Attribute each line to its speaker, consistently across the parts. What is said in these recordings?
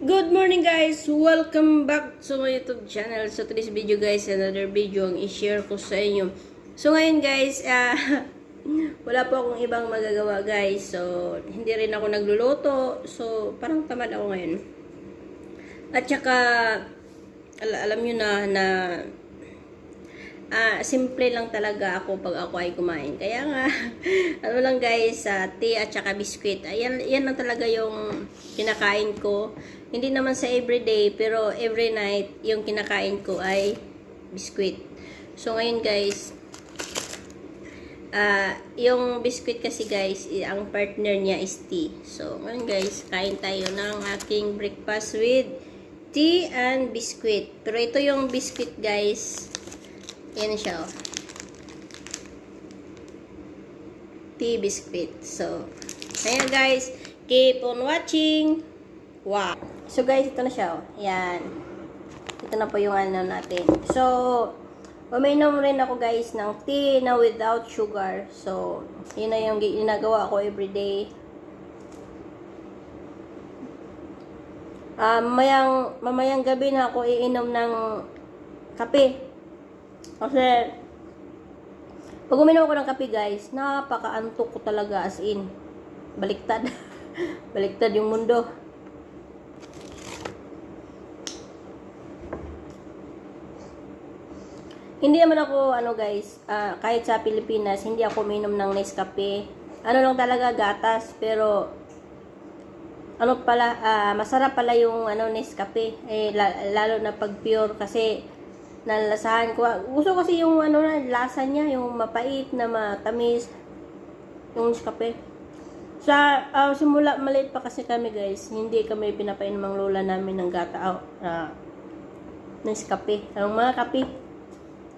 Speaker 1: Good morning guys! Welcome back to my YouTube channel. So today's video guys, another video ang i-share ko sa inyo. So ngayon guys, wala po akong ibang magagawa guys. So hindi rin ako nagluluto. So parang tamad ako ngayon. At saka, alam nyo na simple lang talaga ako pag ako ay kumain. Kaya nga, ano lang guys, tea at saka biskwit. Ayan, yan lang talaga yung kinakain ko. Hindi naman sa everyday, pero every night, yung kinakain ko ay biskwit. So ngayon guys, yung biskwit kasi guys, ang partner niya is tea. So ngayon guys, kain tayo ng aking breakfast with tea and biskwit. Pero ito yung biskwit guys. Yan siya, oh. Tea biscuit. So, ayan guys. Keep on watching. Wow. So guys, ito na siya, oh. Yan. Ito na po yung ano natin. So, uminom rin ako guys ng tea na without sugar. So, yun na yung ginagawa ko everyday. Mamayang gabi na ako iinom ng kape. Kasi, pag uminom ako ng kape guys, napaka-antok ko talaga as in. Baliktad. Baliktad yung mundo. Hindi naman ako, guys, kahit sa Pilipinas, hindi ako uminom ng Nescafe. Ano lang talaga, gatas. Pero, masarap pala yung Nescafe. Lalo na pag pure kasi, nalalasahan ko. Gusto kasi yung lasa niya, yung mapait na matamis, yung Nescafe. Sa simula maliit pa kasi kami guys, hindi kami pinapainom ng lola namin ng Nescafe, ang mga kape.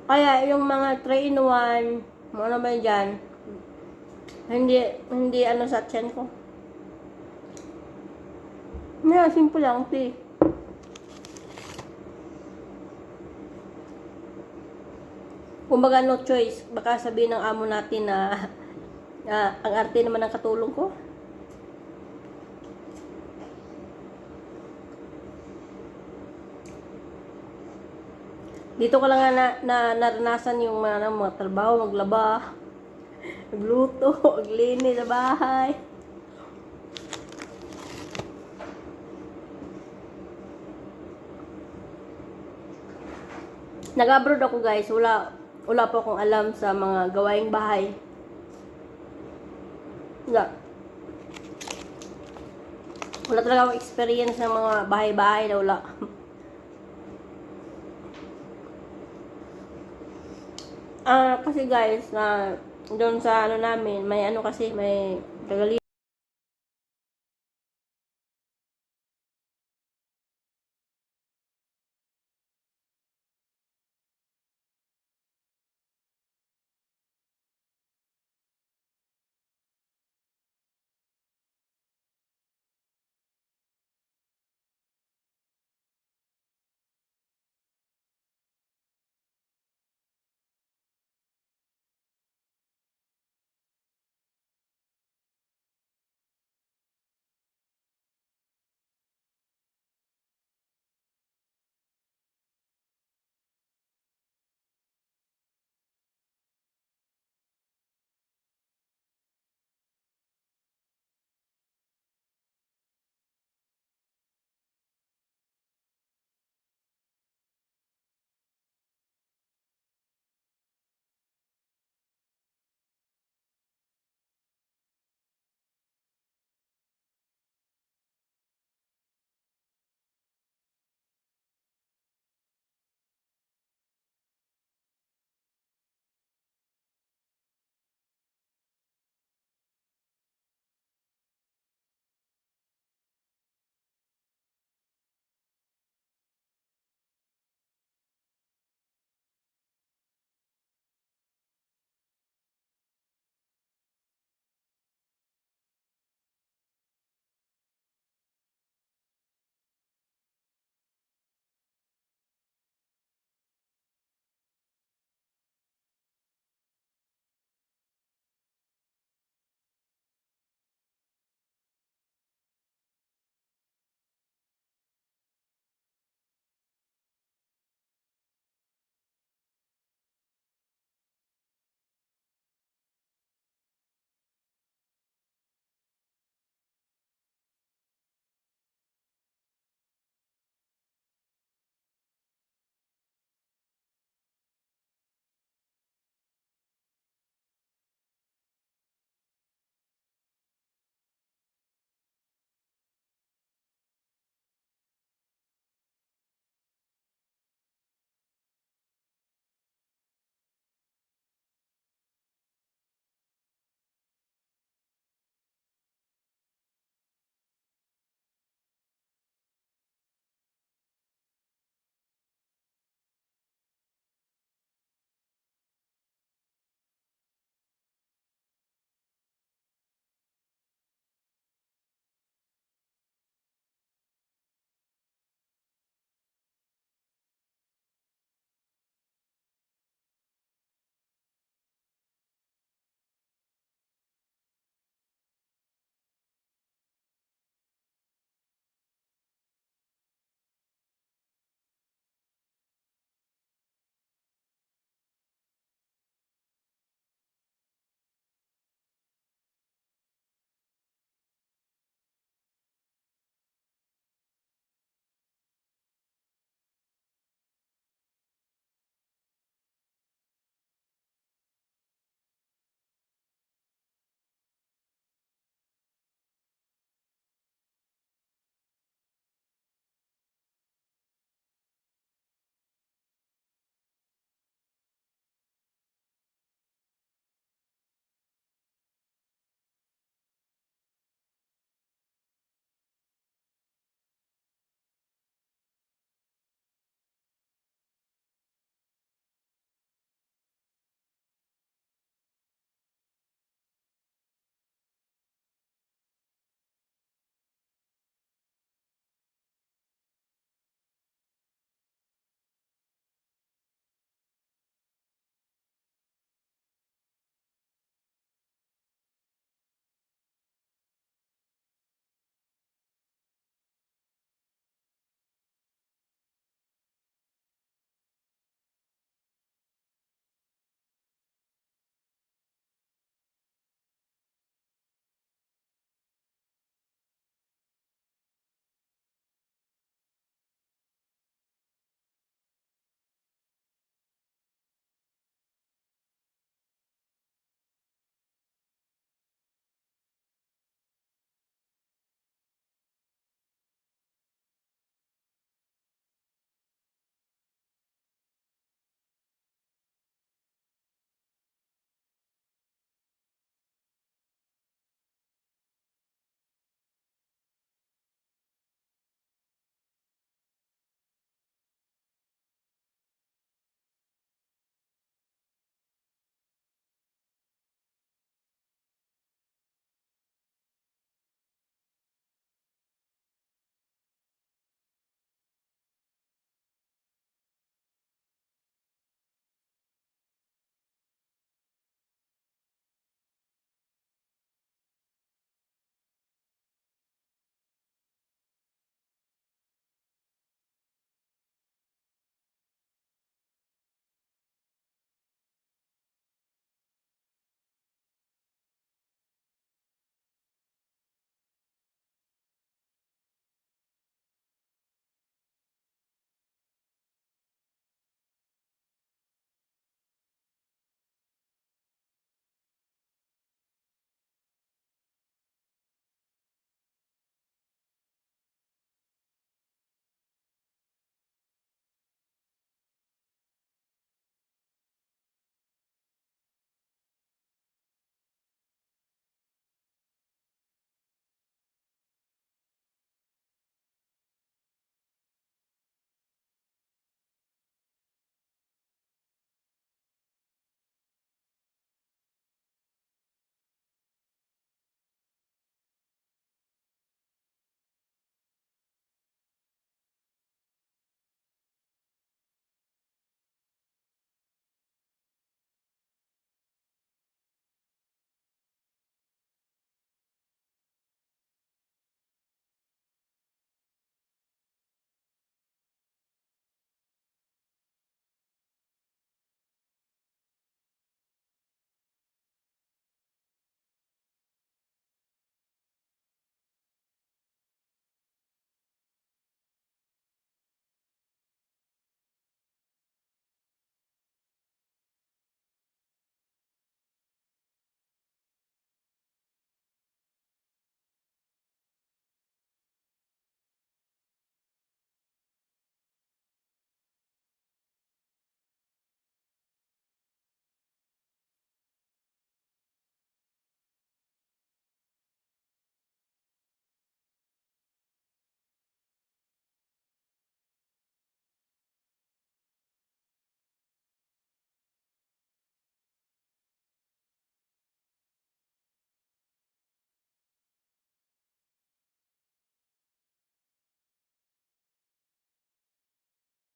Speaker 1: Kaya yung mga 3-in-1, ano ba dyan, hindi sa tiyan ko. Yeah, simple lang, tea. Kumbaga no choice, baka sabihin ng amo natin na ang arte naman ng katulong ko. Dito ko lang na naranasan yung mga trabaho, maglaba, magluto, maglinis sa bahay. Nag-abroad ako guys, wala po akong alam sa mga gawaing bahay. Wala talaga akong experience ng mga bahay-bahay na wala. Kasi guys, doon sa namin, may kasi may tagali.